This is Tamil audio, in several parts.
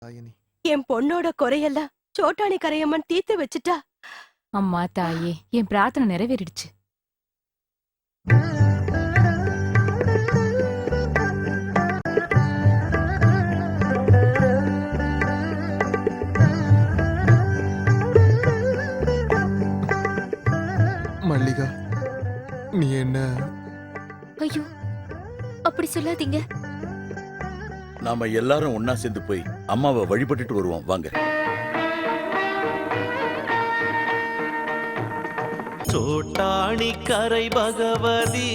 தாயினி. என் பொண்ணோட குறையெல்லாம் சோட்டாணி கரையம்மன் தீர்த்து வச்சுட்டா. அம்மா தாயே, என் பிரார்த்தனை நிறைவேறிடுச்சு. மல்லிகா, நீ என்ன? ஐயோ, அப்படி சொல்லாதீங்க. நாம எல்லாரும் ஒன்னா சேர்ந்து போய் அம்மாவை வழிபட்டுட்டு வருவோம் வாங்க. சோட்டாணி கரை பகவதி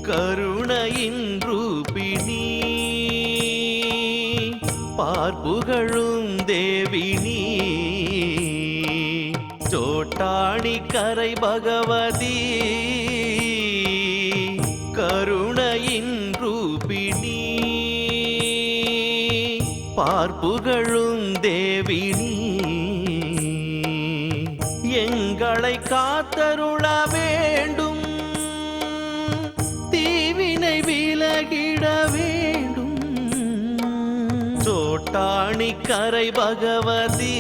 கருணையின் ரூபிணி பார்ப்புகழும் தேவினி. சோட்டாணி கரை பகவதி கருணையின் ரூபிணி பார்ப்புகழும் தேவினி. எங்களை காத்தருள வேண்டும், தீவினை விலகிட வேண்டும். சோட்டாணி கரை பகவதி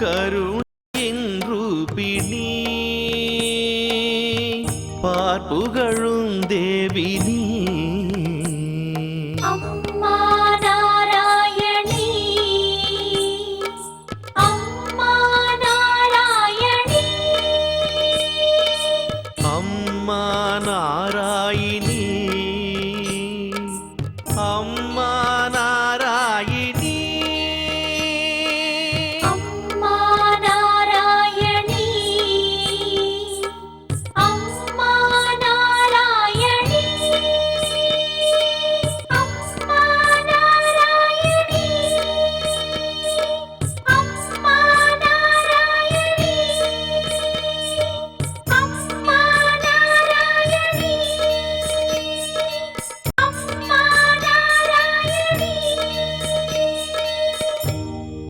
கருணையின் ரூபிணி பார்ப்புகழும் தேவினி.